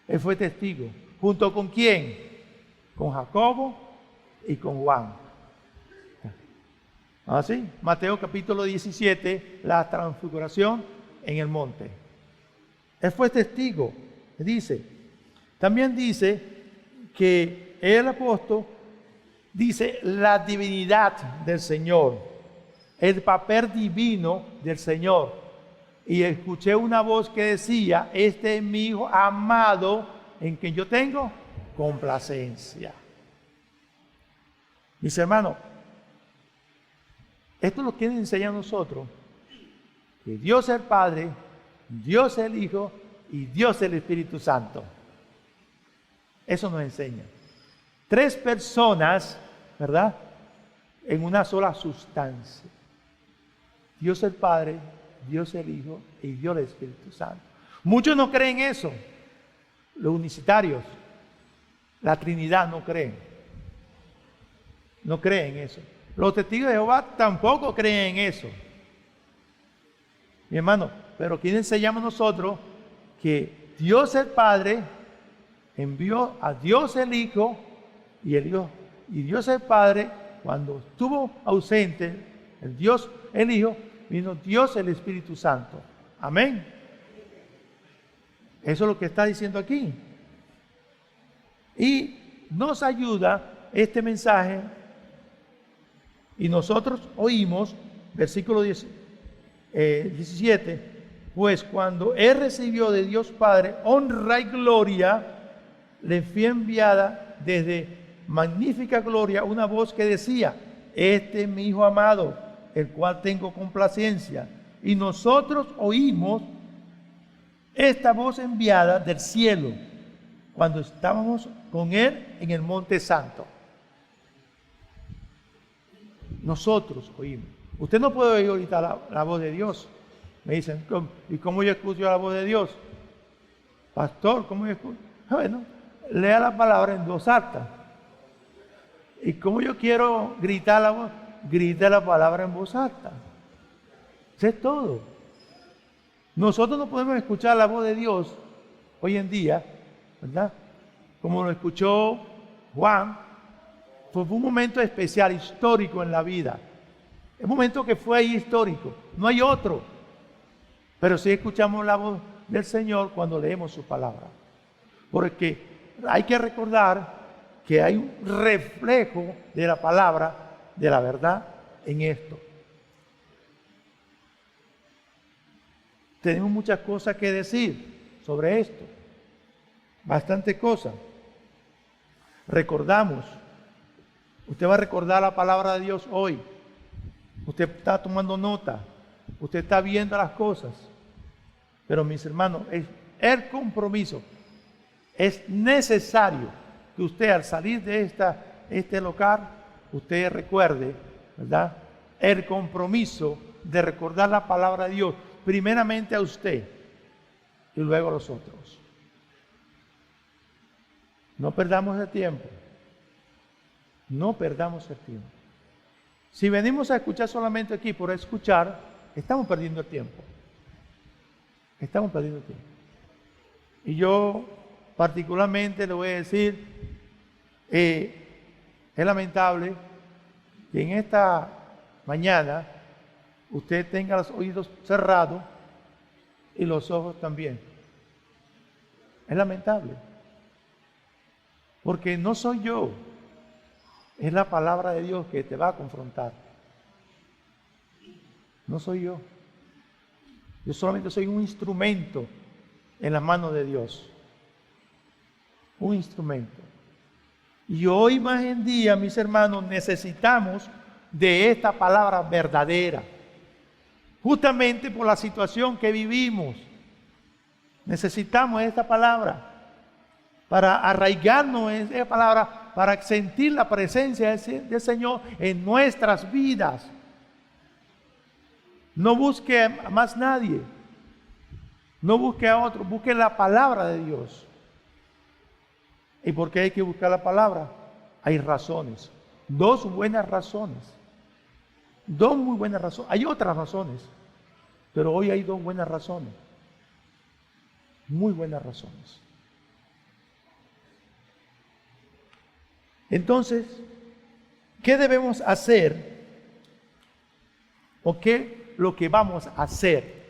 Él fue testigo. ¿Junto con quién? Con Jacobo y con Juan. ¿Así? Mateo capítulo 17, la transfiguración en el monte. Él fue testigo, dice. También dice que el apóstol dice la divinidad del Señor, el papel divino del Señor. Y escuché una voz que decía, este es mi Hijo amado en quien yo tengo complacencia. Mis hermanos, esto lo quiere enseñar a nosotros, que Dios es el Padre, Dios es el Hijo y Dios es el Espíritu Santo. Eso nos enseña. Tres personas, ¿verdad? En una sola sustancia. Dios el Padre, Dios el Hijo y Dios el Espíritu Santo. Muchos no creen eso. Los unicitarios, la Trinidad no creen. No creen eso. Los testigos de Jehová tampoco creen en eso. Mi hermano, pero ¿quién enseñamos nosotros que Dios el Padre envió a Dios el Hijo y Dios el Padre, cuando estuvo ausente, el Dios el Hijo, vino Dios el Espíritu Santo? Amén. Eso es lo que está diciendo aquí. Y nos ayuda este mensaje. Y nosotros oímos, versículo 17, pues cuando Él recibió de Dios Padre honra y gloria, le fue enviada desde magnífica gloria una voz que decía, este es mi Hijo amado, el cual tengo complacencia. Y nosotros oímos esta voz enviada del cielo, cuando estábamos con Él en el Monte Santo. Nosotros oímos. Usted no puede oír ahorita la voz de Dios. Me dicen, ¿y cómo yo escucho la voz de Dios? Pastor, ¿cómo yo escucho? Bueno, lea la palabra en voz alta. ¿Y cómo yo quiero gritar la voz? Grite la palabra en voz alta. Eso es todo. Nosotros no podemos escuchar la voz de Dios hoy en día, ¿verdad? Como lo escuchó Juan. Fue un momento especial, histórico en la vida. Un momento que fue ahí histórico. No hay otro. Pero sí escuchamos la voz del Señor cuando leemos su palabra. Porque hay que recordar que hay un reflejo de la palabra, de la verdad en esto. Tenemos muchas cosas que decir sobre esto. Bastante cosas. Recordamos. Usted va a recordar la palabra de Dios hoy. Usted está tomando nota. Usted está viendo las cosas. Pero mis hermanos, es el compromiso. Es necesario que usted al salir de este local, usted recuerde, ¿verdad?, el compromiso de recordar la palabra de Dios, primeramente a usted y luego a los otros. No perdamos el tiempo. No perdamos el tiempo. Si venimos a escuchar solamente aquí por escuchar, estamos perdiendo el tiempo. Estamos perdiendo el tiempo. Y yo particularmente le voy a decir, es lamentable que en esta mañana usted tenga los oídos cerrados y los ojos también. Es lamentable. Porque no soy yo, es la palabra de Dios que te va a confrontar. No soy yo. Yo solamente soy un instrumento en las manos de Dios. Un instrumento. Y hoy más en día, mis hermanos, necesitamos de esta palabra verdadera. Justamente por la situación que vivimos. Necesitamos esta palabra para arraigarnos en esa palabra, para sentir la presencia del Señor en nuestras vidas. No busque a más nadie. No busque a otro. Busque la palabra de Dios. ¿Y por qué hay que buscar la palabra? Hay razones. Dos buenas razones. Dos muy buenas razones. Hay otras razones. Pero hoy hay dos buenas razones. Muy buenas razones. Entonces, ¿qué debemos hacer? ¿O qué es lo que vamos a hacer?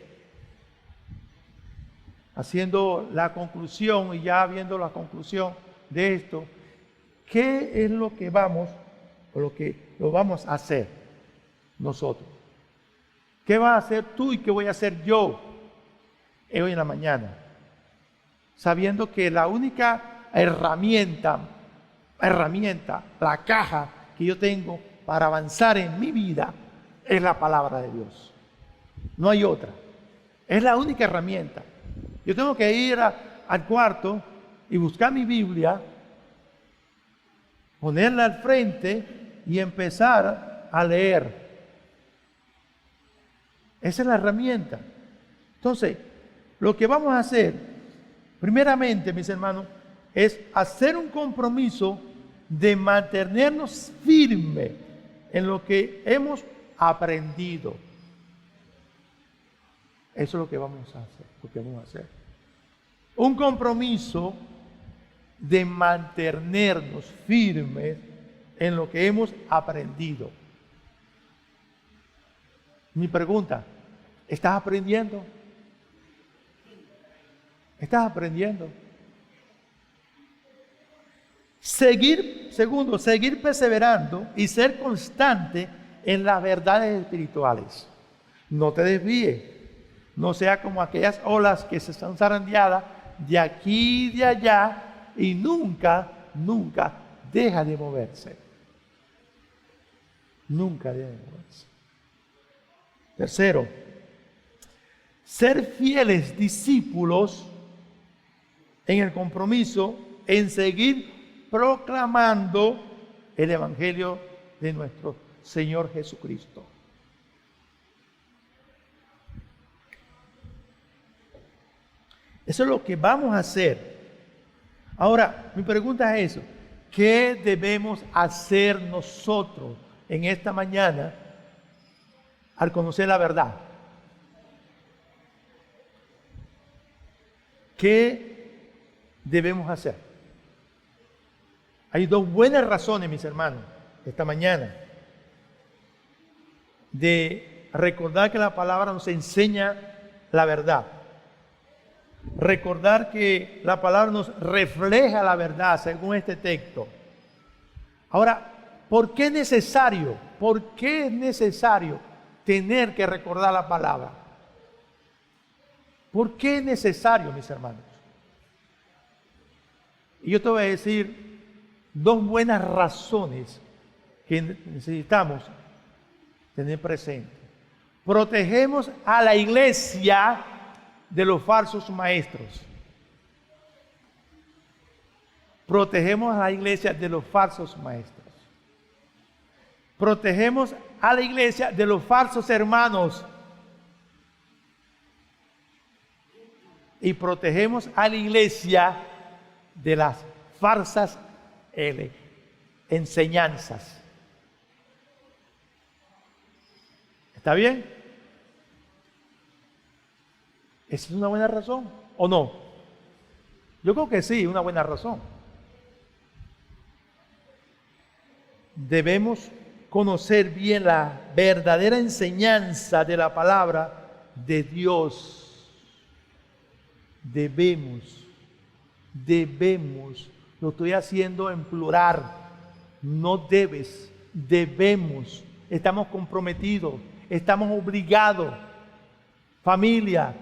Haciendo la conclusión y ya viendo la conclusión de esto, ¿qué es lo que vamos a hacer nosotros? ¿Qué vas a hacer tú y qué voy a hacer yo hoy en la mañana? Sabiendo que la única herramienta, la caja que yo tengo para avanzar en mi vida es la palabra de Dios. No hay otra. Es la única herramienta. Yo tengo que ir al cuarto y buscar mi Biblia, ponerla al frente y empezar a leer. Esa es la herramienta. Entonces, lo que vamos a hacer, primeramente, mis hermanos, es hacer un compromiso de mantenernos firmes en lo que hemos aprendido. Eso es lo que vamos a hacer. Un compromiso de mantenernos firmes en lo que hemos aprendido. Mi pregunta, ¿estás aprendiendo? ¿Estás aprendiendo? Seguir perseverando y ser constante en las verdades espirituales. No te desvíes. No sea como aquellas olas que se están zarandeadas de aquí y de allá y nunca deja de moverse. Nunca deja de moverse. Tercero, ser fieles discípulos en el compromiso en seguir proclamando el Evangelio de nuestro Señor Jesucristo. Eso es lo que vamos a hacer. Ahora, mi pregunta es eso. ¿Qué debemos hacer nosotros en esta mañana al conocer la verdad? ¿Qué debemos hacer? Hay dos buenas razones, mis hermanos, esta mañana, de recordar que la palabra nos enseña la verdad. recordar que la palabra nos refleja la verdad según este texto. Ahora, ¿por qué es necesario? ¿Por qué es necesario tener que recordar la palabra? ¿Por qué es necesario, mis hermanos? Y yo te voy a decir dos buenas razones que necesitamos tener presente. Protegemos a la iglesia de los falsos maestros. Protegemos a la iglesia de los falsos maestros. Protegemos a la iglesia de los falsos hermanos. Y protegemos a la iglesia de las falsas enseñanzas. ¿Está bien? ¿Esa es una buena razón o no? Yo creo que sí, una buena razón. Debemos conocer bien la verdadera enseñanza de la palabra de Dios. Debemos, lo estoy haciendo en plural, no debes, debemos, estamos comprometidos, estamos obligados, familia,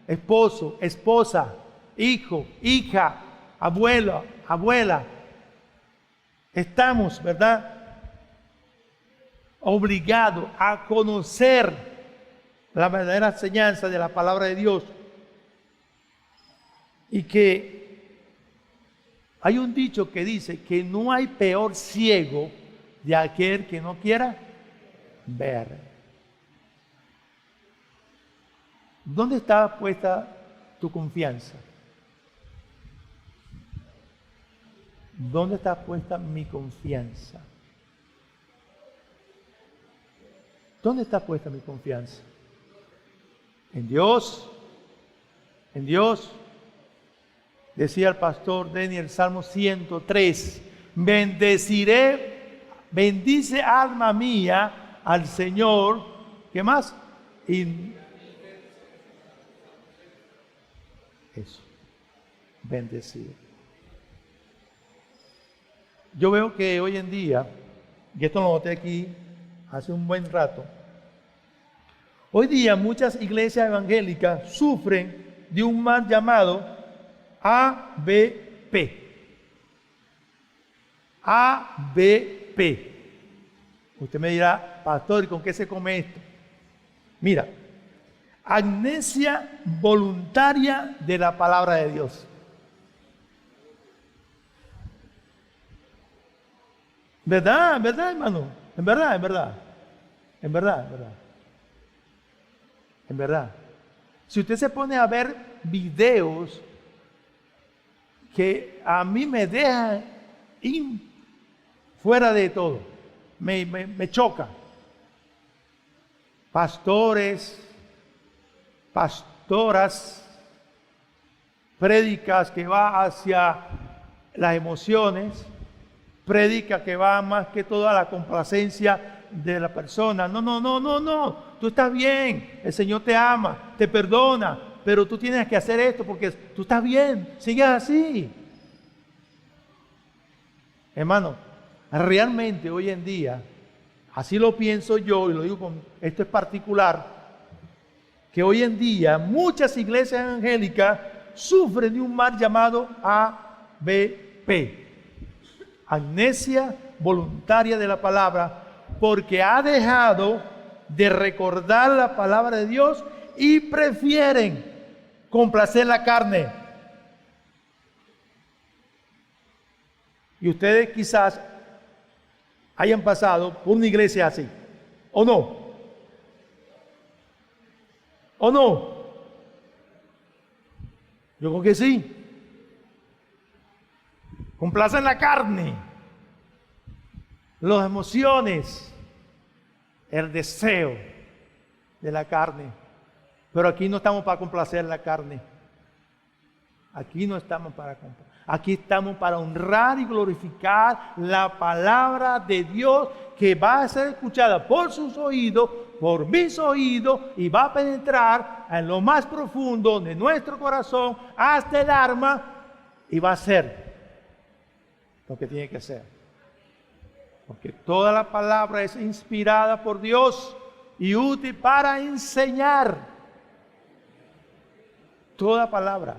esposo, esposa, hijo, hija, abuelo, abuela, estamos, ¿verdad?, obligados a conocer la verdadera enseñanza de la palabra de Dios. Y que hay un dicho que dice que no hay peor ciego de aquel que no quiera ver. ¿Dónde está puesta tu confianza? ¿Dónde está puesta mi confianza? ¿Dónde está puesta mi confianza? ¿En Dios? ¿En Dios? Decía el pastor Daniel, Salmo 103, bendice alma mía al Señor. ¿Qué más? Eso, bendecir. Yo veo que hoy en día, y esto lo noté aquí hace un buen rato, hoy día muchas iglesias evangélicas sufren de un mal llamado ABP. ABP. Usted me dirá, pastor, ¿y con qué se come esto? Mira, amnesia voluntaria de la palabra de Dios. ¿Verdad? ¿Verdad, hermano? En verdad, en verdad. En verdad, en verdad. En verdad. Si usted se pone a ver videos que a mí me dejan fuera de todo, me choca. Pastores, pastoras, prédicas que va hacia las emociones, prédica que va más que todo a la complacencia de la persona. No, tú estás bien, el Señor te ama, te perdona, pero tú tienes que hacer esto porque tú estás bien, sigue así. Hermano, realmente hoy en día, así lo pienso yo, y lo digo esto es particular, que hoy en día muchas iglesias evangélicas sufren de un mal llamado ABP, amnesia voluntaria de la palabra, porque ha dejado de recordar la palabra de Dios y prefieren complacer la carne. Y ustedes quizás hayan pasado por una iglesia así, ¿o no? ¿O no? Yo creo que sí. Complacen la carne, las emociones, el deseo de la carne. Pero aquí no estamos para complacer la carne. Aquí no estamos para complacer. Aquí estamos para honrar y glorificar la palabra de Dios que va a ser escuchada por sus oídos por mis oídos y va a penetrar en lo más profundo de nuestro corazón hasta el alma y va a ser lo que tiene que ser. Porque toda la palabra es inspirada por Dios y útil para enseñar. Toda palabra.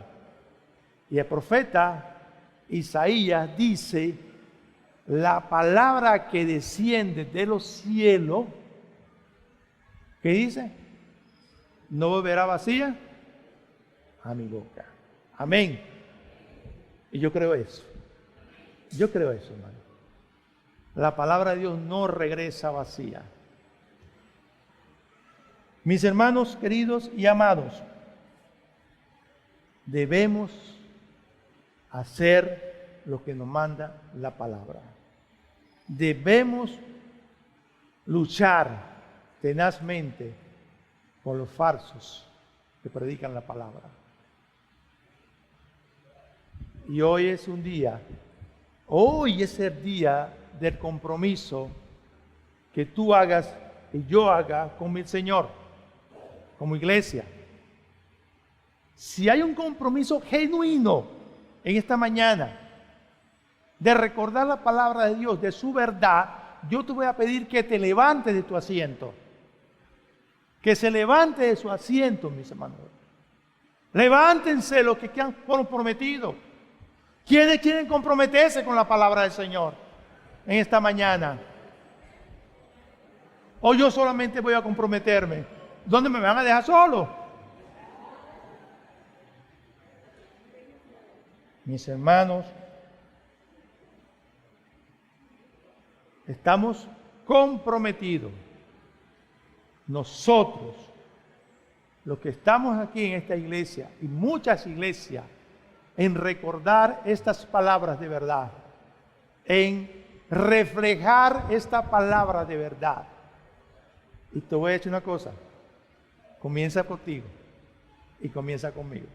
Y el profeta Isaías dice, la palabra que desciende de los cielos, ¿qué dice? No volverá vacía a mi boca. Amén. Y yo creo eso. Yo creo eso, hermano. La palabra de Dios no regresa vacía. Mis hermanos queridos y amados, debemos hacer lo que nos manda la palabra. Debemos luchar tenazmente con los falsos que predican la palabra. Y hoy es un día, hoy es el día del compromiso que tú hagas y yo haga con el Señor, como iglesia. Si hay un compromiso genuino en esta mañana de recordar la palabra de Dios, de su verdad, yo te voy a pedir que te levantes de tu asiento. Que se levante de su asiento, mis hermanos. Levántense los que han comprometido. ¿Quiénes quieren comprometerse con la palabra del Señor en esta mañana? O yo solamente voy a comprometerme. ¿Dónde me van a dejar solo? Mis hermanos, estamos comprometidos. Nosotros, los que estamos aquí en esta iglesia y muchas iglesias, en recordar estas palabras de verdad, en reflejar esta palabra de verdad. Y te voy a decir una cosa, comienza contigo y comienza conmigo.